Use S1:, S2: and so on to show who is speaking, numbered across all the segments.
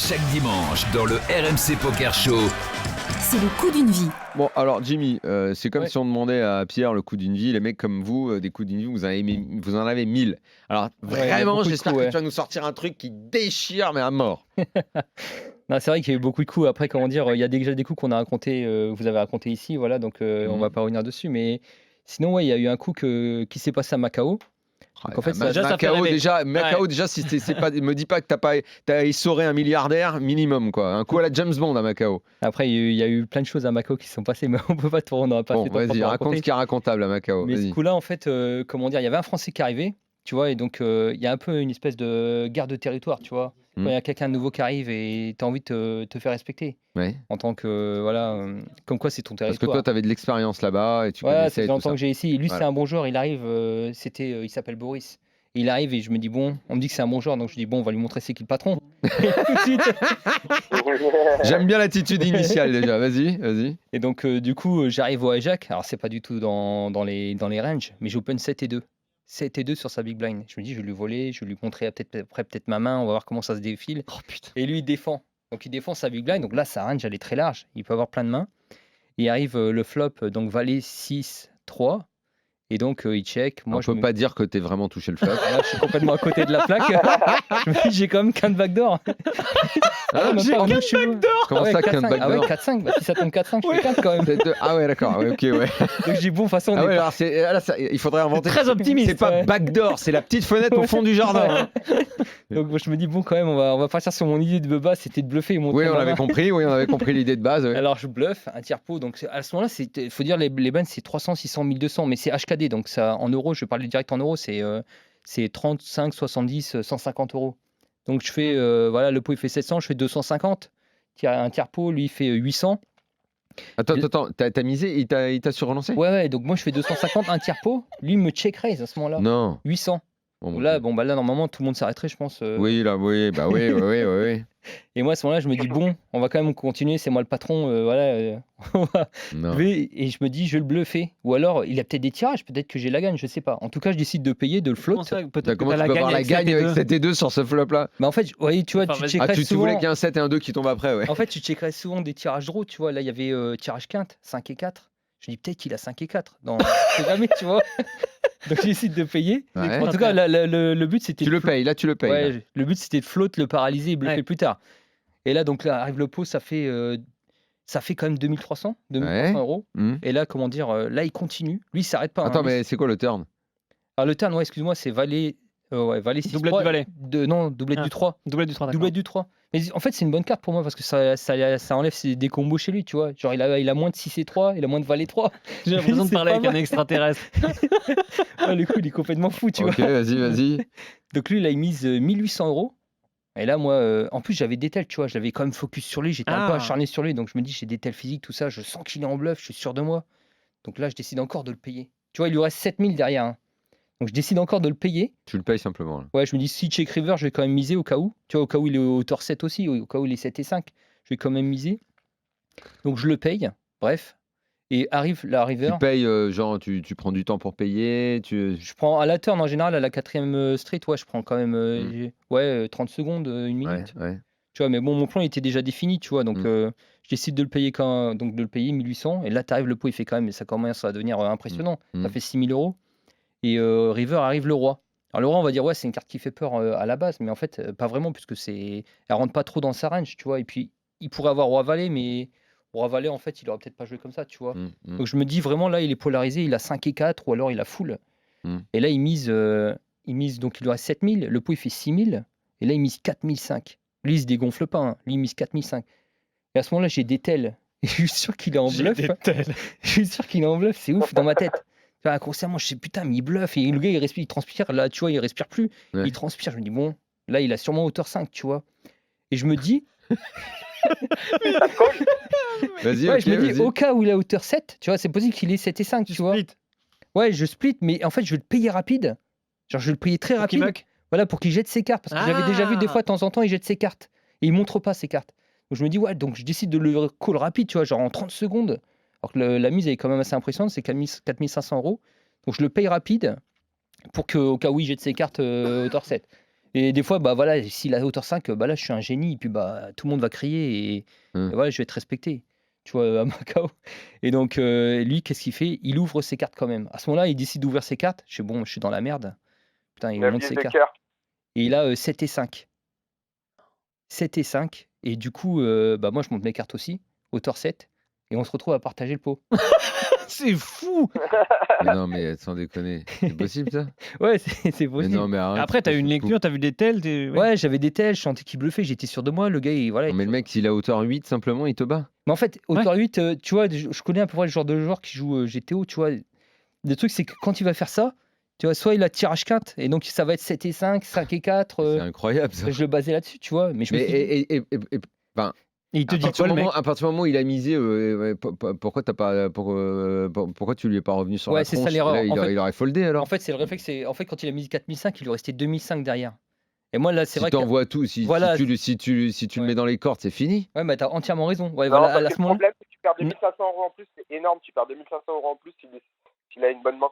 S1: Chaque dimanche, dans le RMC Poker Show.
S2: C'est le coup d'une vie.
S3: Bon, alors Jimmy, c'est comme si on demandait à Pierre le coup d'une vie. Les mecs comme vous, des coups d'une vie, vous en avez 1000. Alors vraiment, j'espère que tu vas nous sortir un truc qui déchire, mais à mort.
S4: Non, c'est vrai qu'il y a eu beaucoup de coups. Après, comment dire, il y a déjà des coups qu'on a racontés, vous avez raconté ici, voilà, donc on va pas revenir dessus. Mais sinon, ouais, il y a eu un coup qui s'est passé à Macao. Donc, en fait,
S3: Macao, déjà, si c'est pas, me dis pas que t'as essoré un milliardaire minimum, quoi. Un coup à la James Bond à Macao.
S4: Après, il y a eu plein de choses à Macao qui se sont passées, mais on peut pas tout, on n'aura pas
S3: Bon,
S4: assez de temps
S3: vas-y,
S4: pour
S3: raconte
S4: raconter.
S3: ce qui est racontable à Macao.
S4: Mais
S3: Vas-y.
S4: ce coup-là, en fait, comment dire, il y avait un Français qui arrivait, tu vois, et donc il y a un peu une espèce de guerre de territoire, tu vois. Quand il y a quelqu'un de nouveau qui arrive et tu as envie de te faire respecter
S3: Ouais.
S4: en tant que, voilà, comme quoi c'est ton
S3: Parce que
S4: territoire.
S3: toi, tu avais de l'expérience là-bas et tu
S4: Ouais, ça
S3: connaissais
S4: fait
S3: tout
S4: longtemps
S3: ça.
S4: que j'ai ici. Et lui,
S3: Voilà.
S4: c'est un bon joueur. Il arrive, il s'appelle Boris. Et il arrive et je me dis, bon, on me dit que c'est un bon joueur, donc je dis, bon, on va lui montrer c'est qui le patron. Et tout de suite.
S3: J'aime bien l'attitude initiale déjà. Vas-y.
S4: Et donc, du coup, j'arrive au hijack. Alors, c'est pas du tout dans les ranges, mais j'open 7 et 2. 7 et 2 sur sa big blind. Je me dis, je vais lui voler, je vais lui montrer peut-être ma main, on va voir comment ça se défile.
S3: Oh putain.
S4: Et lui, il défend. Donc, il défend sa big blind. Donc là, sa range, elle est très large. Il peut avoir plein de mains. Il arrive le flop, donc valet 6, 3. Et donc, il check. Moi,
S3: On peut pas dire que t'es vraiment touché le flop.
S4: Là, je suis complètement à côté de la plaque. Je me dis, j'ai quand même qu'un backdoor.
S3: J'ai
S4: qu'un backdoor.
S3: Comment ça, qu'un
S4: Ah ouais,
S3: backdoor
S4: 4-5. Bah, si ça tombe 4-5, je fais 4 quand même.
S3: Ah ouais, d'accord. Ouais, ok, ouais.
S4: Donc, je dis, bon, de toute façon, on
S3: Ah
S4: est
S3: ouais, alors il faudrait inventer.
S4: très optimiste.
S3: C'est pas backdoor, c'est la petite fenêtre au fond du jardin.
S4: Donc, moi, je me dis, bon, quand même, on va partir sur mon idée de buzz, c'était de bluffer et montrer
S3: Oui, on
S4: ma
S3: avait
S4: main.
S3: compris l'idée de base. Ouais.
S4: Alors, je bluffe, un tiers pot. Donc, à ce moment-là, il faut dire, les bands, c'est 300, 600, 1200, mais c'est HKD. Donc, ça, en euros, je vais parler direct en euros, c'est 35, 70, 150 euros. Donc, je fais, voilà, le pot, il fait 700, je fais 250. Un tiers pot, lui, il fait 800.
S3: Attends, t'as misé, il t'a surrelancé?
S4: Ouais, donc moi, je fais 250, un tiers pot. Lui, il me check raise à ce moment-là.
S3: Non.
S4: 800.
S3: Bon,
S4: Donc là, là, normalement, tout le monde s'arrêterait, je pense.
S3: Oui, oui.
S4: Et moi, à ce moment-là, je me dis, bon, on va quand même continuer, c'est moi le patron, voilà. On va
S3: Non.
S4: jouer. Et je me dis, je vais le bluffer. Ou alors, il a peut-être des tirages, peut-être que j'ai la gagne, je sais pas. En tout cas, je décide de payer, de le float.
S3: Comment tu peux avoir la gagne avec 7 et 2 sur ce flop-là?
S4: Mais en fait, ouais, tu vois, tu checkerais
S3: Tu
S4: souvent.
S3: voulais qu'il y ait un 7 et un 2 qui tombent après, ouais.
S4: En fait, tu checkerais souvent des tirages draw, tu vois. Là, il y avait tirage quinte, 5 et 4. Je dis, peut-être qu'il a 5 et 4. Non, je sais jamais, tu vois. Donc, je décide de payer.
S3: Ouais.
S4: En tout cas, le but, c'était.
S3: Tu le payes, là.
S4: Ouais, le but, c'était de float, le paralyser et bluffer plus tard. Et là, donc là, arrive le pot, ça fait quand même 2300 euros. Et là, comment dire, là, il continue. Lui, il s'arrête pas.
S3: Attends,
S4: hein.
S3: mais c'est quoi le turn?
S4: Alors, le turn, ouais, excuse-moi, c'est valet 6
S5: Doublette
S4: 3.
S5: du valet.
S4: Non, doublette du 3.
S5: Doublette du 3, d'accord.
S4: Doublette du 3. Mais en fait, c'est une bonne carte pour moi parce que ça enlève des combos chez lui, tu vois. Genre, il a moins de 6 et 3, il a moins de valet 3.
S5: J'ai l'impression de
S4: C'est
S5: parler
S4: pas
S5: avec un
S4: mal.
S5: extraterrestre.
S4: Ouais, le coup, il est complètement fou, tu
S3: Ok,
S4: vois.
S3: vas-y.
S4: Donc, lui, il a mise 1800 euros. Et là, moi, en plus, j'avais des tels, tu vois. Je l'avais quand même focus sur lui. J'étais un peu acharné sur lui. Donc, je me dis, j'ai des tels physiques, tout ça. Je sens qu'il est en bluff. Je suis sûr de moi. Donc là, je décide encore de le payer. Tu vois, il lui reste 7000 derrière. Hein. Donc, je décide encore de le payer.
S3: Tu le payes simplement. Là.
S4: Ouais, je me dis, si check river, je vais quand même miser au cas où. Tu vois, au cas où il est hauteur 7 aussi. Au cas où il est 7 et 5. Je vais quand même miser. Donc, je le paye. Bref. Et arrive la river.
S3: Tu payes, genre, tu prends du temps pour payer.
S4: Je prends à la turn en général, à la 4e street. Ouais, je prends quand même 30 secondes, une minute.
S3: Ouais.
S4: Tu vois, mais bon, mon plan il était déjà défini, tu vois, donc je décide de le payer donc de le payer 1800. Et là, t'arrives, le pot il fait quand même, ça commence à devenir impressionnant. Ça fait 6000 euros. Et river arrive le roi. Alors le roi, on va dire ouais, c'est une carte qui fait peur à la base, mais en fait pas vraiment puisque elle rentre pas trop dans sa range, tu vois. Et puis il pourrait avoir roi valet, mais roi valet en fait il aurait peut-être pas joué comme ça, tu vois. Donc je me dis vraiment là il est polarisé, il a 5 et 4 ou alors il a full. Et là il mise donc il lui reste 7000, le pot il fait 6000 et là il mise 4005. Lui, il se dégonfle pas. Hein. Lui, il mise 4005. Et à ce moment-là, j'ai des tels. Et je suis sûr qu'il est en bluff. Je suis sûr qu'il est en bluff. C'est ouf dans ma tête. Inconsciemment, je sais putain, mais il bluffe. Et le gars, il transpire. Là, tu vois, il respire plus. Ouais. Il transpire. Je me dis, bon, là, il a sûrement hauteur 5, tu vois. Et je me dis.
S3: Vas-y,
S4: ouais, je me dis, au cas où il a hauteur 7, tu vois, c'est possible qu'il ait 7 et 5, tu vois.
S5: Split.
S4: Ouais, je split, mais en fait, je vais le payer rapide. Genre, je vais le payer très rapide. Voilà, pour qu'il jette ses cartes. Parce que j'avais déjà vu des fois, de temps en temps, il jette ses cartes. Et il montre pas ses cartes. Donc je me dis, ouais, donc je décide de le call rapide, tu vois, genre en 30 secondes. Alors que la mise est quand même assez impressionnante, c'est 4500 euros. Donc je le paye rapide pour qu'au cas où il jette ses cartes hauteur 7. Et des fois, bah voilà, s'il a hauteur 5, bah là, je suis un génie. Et puis, bah, tout le monde va crier et voilà, je vais être respecté. Tu vois, à Macao. Et donc, lui, qu'est-ce qu'il fait? Il ouvre ses cartes quand même. À ce moment-là, il décide d'ouvrir ses cartes. Je suis bon, je suis dans la merde. Putain, il monte ses cartes. Et il a 7 et 5. 7 et 5. Et du coup, bah moi, je monte mes cartes aussi. Hauteur 7. Et on se retrouve à partager le pot.
S5: C'est fou.
S3: Mais non, mais sans déconner. C'est possible, ça?
S4: Ouais, c'est
S3: Mais
S4: possible.
S3: non, mais arrête,
S5: Après, t'as eu une
S3: c'est fou.
S5: lecture, t'as vu des tels.
S4: Ouais, j'avais des tels, je sentais qu'il bluffait, j'étais sûr de moi. Le gars, voilà.
S3: Non, mais le mec, s'il a hauteur 8, simplement, il te bat.
S4: Mais en fait, hauteur 8, tu vois, je connais à peu près le genre de joueur qui joue GTO, tu vois. Le truc, c'est que quand il va faire ça, tu vois, soit il a tirage quinte, et donc ça va être 7 et 5, 5 et 4.
S3: C'est incroyable, ça.
S4: Je le basais là-dessus, tu vois. Mais je me suis dit,
S5: Et il te dit quoi, le mec?
S3: À partir du moment où il a misé, pourquoi t'as pas, pourquoi tu lui es pas revenu sur la
S4: c'est
S3: tronche?
S4: ça l'erreur.
S3: Là,
S4: En fait-
S3: il aurait foldé alors.
S4: En fait, c'est le réflexe. En fait, quand il a mis 4005, il lui restait 2005 derrière. Et moi, là, c'est
S3: Si
S4: vrai que.
S3: t'envoies tout, si
S4: Voilà.
S3: tu le mets dans les cordes, c'est fini.
S4: Ouais, bah t'as entièrement raison. Ouais,
S6: Non,
S4: voilà,
S6: parce
S4: à
S6: que
S4: ce
S6: le
S4: moment-là.
S6: problème, c'est que tu perds 2500 € en plus, c'est énorme. Tu perds 2500 € en plus s'il a une bonne main.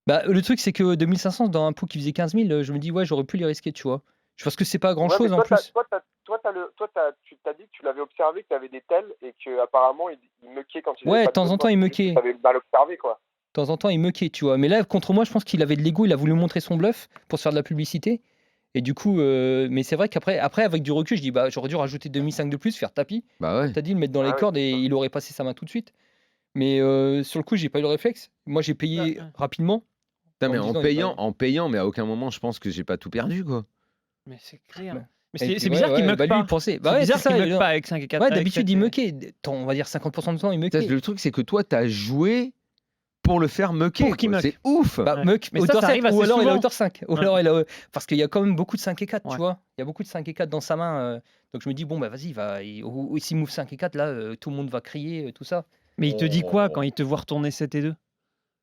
S4: Bah, le truc, c'est que 2500 dans un pot qui faisait 15 000, je me dis, ouais, j'aurais pu les risquer, tu vois. Parce que c'est pas grand chose
S6: mais
S4: en plus.
S6: tu t'as dit que tu l'avais observé, que tu avais des tels et qu'apparemment il mequait quand il
S4: Ouais,
S6: avait
S4: de
S6: pas
S4: temps en temps, il mequait.
S6: Tu avais mal observé, quoi.
S4: De temps en temps, il mequait, tu vois. Mais là, contre moi, je pense qu'il avait de l'ego, il a voulu montrer son bluff pour se faire de la publicité. Et du coup, mais c'est vrai qu'après, avec du recul, je dis, bah, j'aurais dû rajouter 2005 de plus, faire tapis.
S3: Bah ouais.
S4: T'as dit le mettre dans les
S6: Ah ouais,
S4: cordes et
S6: c'est ça.
S4: il aurait passé sa main tout de suite. Mais sur le coup, j'ai pas eu le réflexe. Moi, j'ai payé rapidement.
S3: Putain, mais
S4: en me
S3: en
S4: disant,
S3: payant, mais à aucun moment, je pense que j'ai pas tout perdu, quoi.
S5: Mais c'est clair.
S4: Ouais.
S5: Mais
S4: Et
S5: c'est
S4: puis,
S5: bizarre
S4: ouais,
S5: qu'il
S4: ouais,
S5: meuk
S4: bah, lui,
S5: pas.
S4: il pensait. Bah
S5: C'est
S4: ouais,
S5: bizarre
S4: c'est
S5: qu'il
S4: ça.
S5: meuk pas avec 5 et 4.
S4: Ouais, d'habitude, il mequait. On va dire 50% du temps, il mequait.
S3: Le truc, c'est que toi, t'as joué pour le faire mucker.
S5: Pour qu'il
S3: quoi.
S5: muck.
S3: C'est ouf.
S4: Bah,
S5: Ouais.
S4: muck,
S5: Mais ça,
S4: hauteur
S5: ça
S4: 7,
S5: arrive assez
S4: ou alors il a
S5: souvent.
S4: hauteur 5. Ou
S5: Ouais.
S4: alors il a... Parce qu'il y a quand même beaucoup de 5 et 4,
S5: Ouais.
S4: tu vois. Il y a beaucoup de 5 et 4 dans sa main. Donc je me dis, bon, bah vas-y, s'il move 5 et 4, là, tout le monde va crier, tout ça.
S5: Mais il te dit quoi quand il te voit retourner 7 et 2?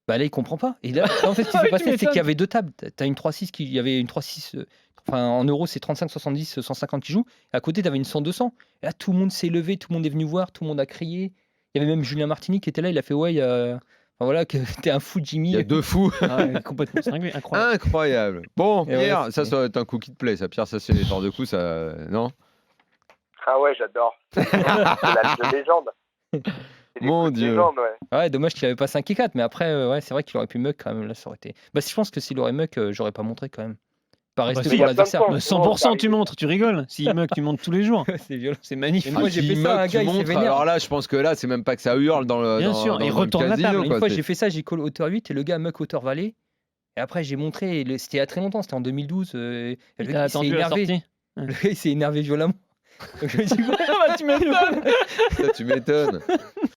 S4: Bah là, il comprend pas. Et là, en fait, ce qui
S5: Ah
S4: s'est
S5: oui, tu
S4: passé, c'est qu'il y
S5: m'étonnes.
S4: avait deux tables. T'as une 3-6, il y avait une 3-6. Enfin, en euros, c'est 35, 70, 150 qui jouent. Et à côté, t'avais une 100-200. Et là, tout le monde s'est levé, tout le monde est venu voir, tout le monde a crié. Il y avait même Julien Martini qui était là, il a fait, ouais, enfin, voilà, que t'es un fou, Jimmy.
S3: Il y a deux fous.
S5: Ah ouais, complètement cinglé, incroyable.
S3: Incroyable. Bon,
S4: Et ouais,
S3: Pierre,
S4: c'est-
S3: ça va être un coup qui te plaît. Ça, Pierre, ça, c'est les genres de coups, ça. Non?
S6: Ah ouais, j'adore. C'est la de légende. C'est des
S3: Mon
S6: coups de
S3: Dieu.
S6: légende, ouais.
S4: Ouais, dommage qu'il avait pas 5 et 4, mais après, ouais, c'est vrai qu'il aurait pu muck quand même. Là, ça aurait été. Bah, je pense que s'il aurait muck, j'aurais pas montré quand même. Pas
S5: bah,
S4: rester
S5: si.
S4: pour
S6: Il y a plein de
S4: l'adversaire.
S6: fois.
S5: Mais 100% tu montres, tu rigoles. S'il meuk, tu montres tous les jours.
S4: C'est violent.
S5: C'est magnifique.
S4: Moi, j'ai
S3: S'il
S4: fait ça à un
S3: muck,
S4: gars,
S3: tu
S4: il s'est
S3: montres,
S4: vénère.
S3: alors là, je pense que là, c'est même pas que ça hurle dans le.
S5: Bien sûr,
S3: dans
S5: il
S3: le
S5: retourne la
S3: casino,
S5: table.
S3: quoi,
S4: Une fois,
S3: c'est-
S4: j'ai fait ça, j'ai call hauteur 8 et le gars muck hauteur valet. Et après, j'ai montré, c'était il y a très longtemps, c'était en 2012. Le
S5: Il
S4: gars,
S5: t'a
S4: il s'est
S5: attendu la
S4: énervé.
S5: sortie.
S4: Le gars, il s'est énervé violemment. Donc, je me dis,
S5: Ah bah, tu m'étonnes.
S3: Ça, tu m'étonnes.